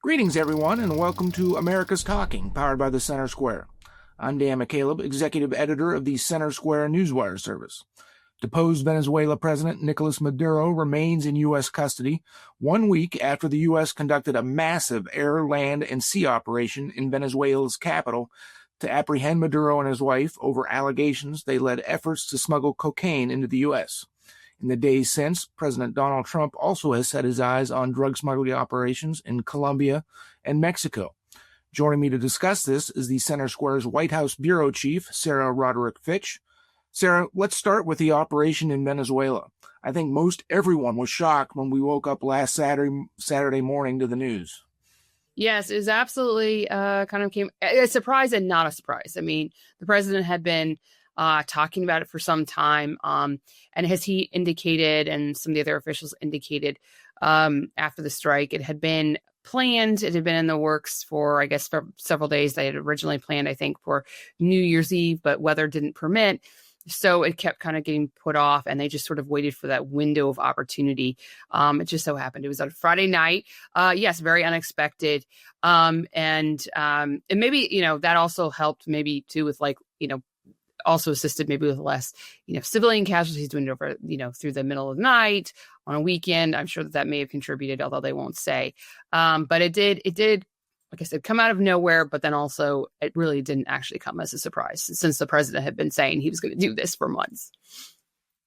Greetings, everyone, and welcome to America's Talking, powered by the Center Square. I'm Dan McCaleb, executive editor of the Center Square Newswire service. Deposed Venezuela President Nicolas Maduro remains in U.S. custody 1 week after the U.S. conducted a massive air, land, and sea operation in Venezuela's capital to apprehend Maduro and his wife over allegations they led efforts to smuggle cocaine into the U.S. In the days since, President Donald Trump also has set his eyes on drug smuggling operations in Colombia and Mexico. Joining me to discuss this is the Center Square's White House bureau chief, Sarah Roderick Fitch. Sarah, let's start with the operation in Venezuela. I think most everyone was shocked when we woke up last Saturday morning to the news. Yes, it was absolutely kind of came a surprise and not a surprise. I mean, the president had been talking about it for some time. And as he indicated, and some of the other officials indicated after the strike, it had been planned. It had been in the works for, I guess, for several days. They had originally planned, I think, for New Year's Eve, but weather didn't permit. So it kept kind of getting put off, and they just sort of waited for that window of opportunity. It just so happened it was on Friday night. Yes, very unexpected. And maybe, that also helped maybe too with also assisted maybe with less, civilian casualties doing it over, through the middle of the night on a weekend. I'm sure that may have contributed, although they won't say. But it did, like I said, come out of nowhere, but then also it really didn't actually come as a surprise since the president had been saying he was going to do this for months.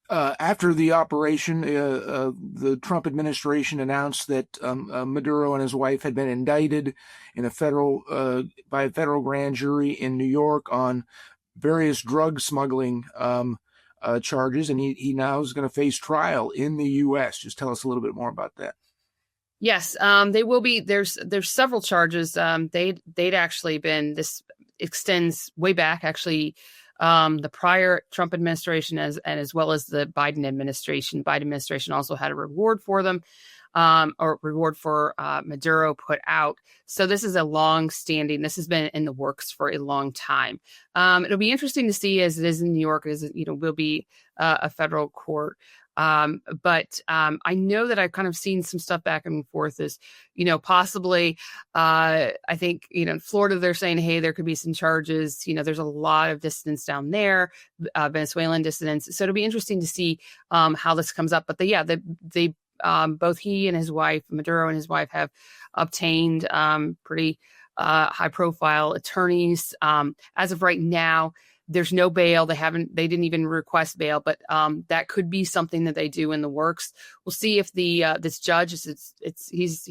After the operation, the Trump administration announced that Maduro and his wife had been indicted in by a federal grand jury in New York on various drug smuggling charges, and he now is going to face trial in the U.S. Just tell us a little bit more about that. Yes, they will be. There's several charges. They'd actually been. This extends way back, actually. The prior Trump administration, as well as the Biden administration. Biden administration also had a reward for them. Or reward for Maduro put out. So this is a long-standing. This has been in the works for a long time. It'll be interesting to see, as it is in New York, as will be a federal court. But I know that I've kind of seen some stuff back and forth. Is possibly I think Florida, they're saying, hey, there could be some charges. There's a lot of dissidents down there, Venezuelan dissidents. So it'll be interesting to see how this comes up. But they both he and his wife, Maduro and his wife, have obtained pretty high-profile attorneys. As of right now, there's no bail. They didn't even request bail, but that could be something that they do in the works. We'll see if the this judge he's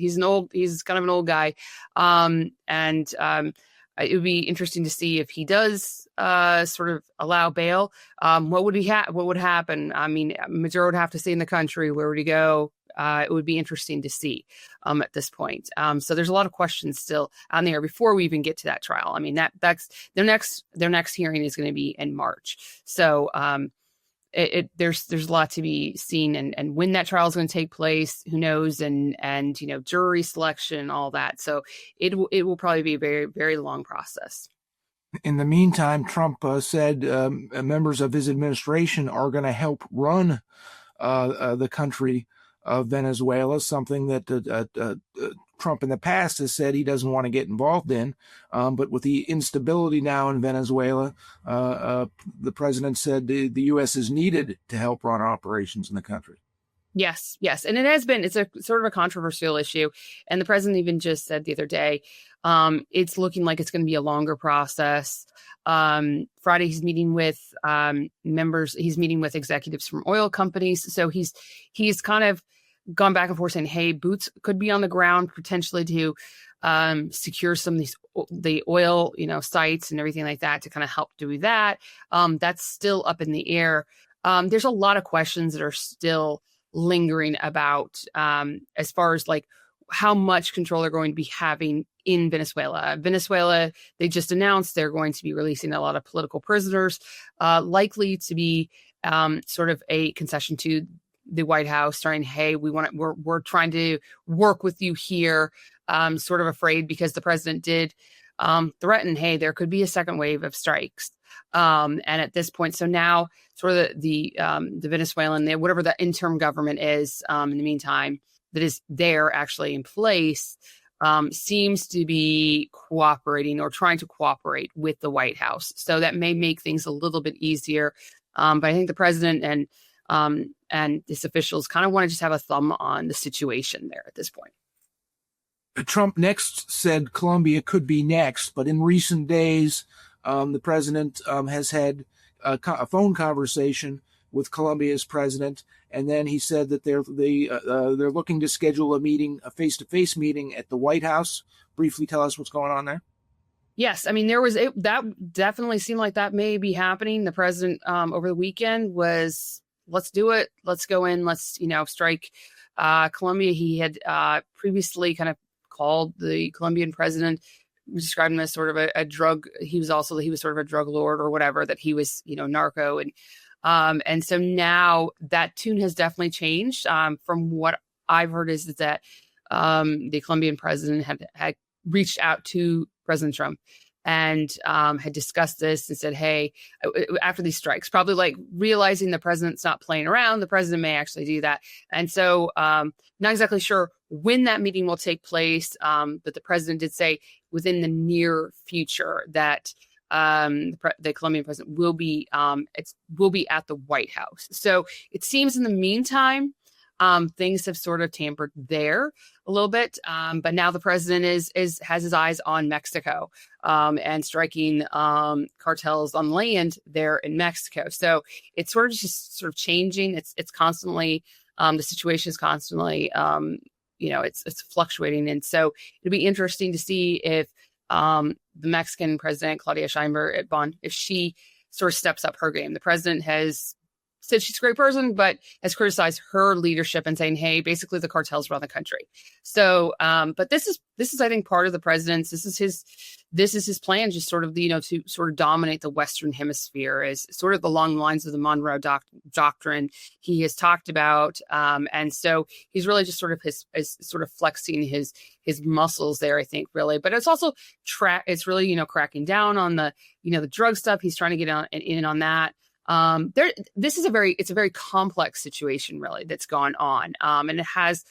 kind of an old guy, and it would be interesting to see if he does sort of allow bail. What would happen? I mean, Maduro would have to stay in the country. Where would he go? It would be interesting to see at this point. So there's a lot of questions still on there before we even get to that trial. I mean, that's their next hearing is going to be in March. So there's a lot to be seen, and when that trial is going to take place, who knows, and jury selection, all that. So it will probably be a very, very long process. In the meantime, Trump said members of his administration are going to help run the country of Venezuela, something that Trump in the past has said he doesn't want to get involved in. But with the instability now in Venezuela, the president said the U.S. is needed to help run operations in the country. Yes. And it's a sort of a controversial issue. And the president even just said the other day, it's looking like it's going to be a longer process. Friday, he's meeting with members. He's meeting with executives from oil companies. So he's kind of gone back and forth saying, hey, boots could be on the ground potentially to secure some of the oil, sites and everything like that to kind of help do that. That's still up in the air. There's a lot of questions that are still lingering about as far as how much control they're going to be having in Venezuela. Venezuela, they just announced they're going to be releasing a lot of political prisoners, likely to be sort of a concession to the White House, saying, "Hey, we're trying to work with you here." Sort of afraid because the president did threaten, "Hey, there could be a second wave of strikes." And at this point, so now sort of the Venezuelan, whatever the interim government is, in the meantime, that is there actually in place, seems to be cooperating or trying to cooperate with the White House. So that may make things a little bit easier. But I think the president and his officials kind of want to just have a thumb on the situation there at this point. Trump next said Colombia could be next, but in recent days, the president has had a phone conversation with Colombia's president, and then he said that they're looking to schedule a face-to-face meeting at the White House. Briefly tell us what's going on there. Yes, I mean that definitely seemed like that may be happening. The president over the weekend was, let's do it, let's go in, let's strike Colombia. He had previously kind of called the Colombian president, described him as sort of a drug. He was sort of a drug lord or whatever, that he was narco, and so now that tune has definitely changed. From what I've heard is that the Colombian president had reached out to President Trump and had discussed this and said, hey, after these strikes, probably like realizing the president's not playing around, the president may actually do that. And so not exactly sure when that meeting will take place, but the president did say within the near future that the Colombian president will be at the White House. So it seems in the meantime, things have sort of tampered there a little bit. But now the president has his eyes on Mexico, and striking cartels on land there in Mexico. So it's sort of changing. It's constantly, the situation is constantly, it's fluctuating. And so it'll be interesting to see if the Mexican president, Claudia Sheinbaum, if she sort of steps up her game. The president has said she's a great person, but has criticized her leadership and saying, hey, basically the cartels run the country. So, but this is, I think, part of the president's, this is his plan, just sort of, to sort of dominate the Western hemisphere, is sort of along the lines of the Monroe Doctrine he has talked about. And so he's really just sort of is sort of flexing his muscles there, I think, really. But it's also it's really, cracking down on the drug stuff. He's trying to get in on that. It's a very complex situation, really, that's gone on. And it has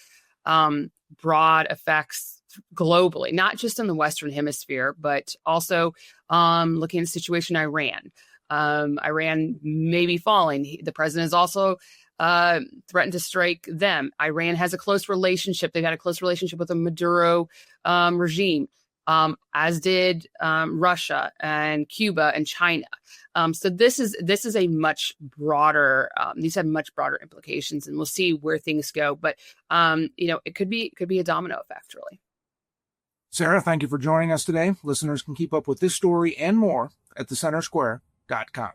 broad effects globally, not just in the Western hemisphere, but also looking at the situation in Iran. Iran may be falling. The president has also threatened to strike them. Iran has a close relationship. They've had a close relationship with the Maduro regime. As did Russia and Cuba and China. So this is a much broader. These have much broader implications, and we'll see where things go. But it could be a domino effect, really. Sarah, thank you for joining us today. Listeners can keep up with this story and more at thecentersquare.com.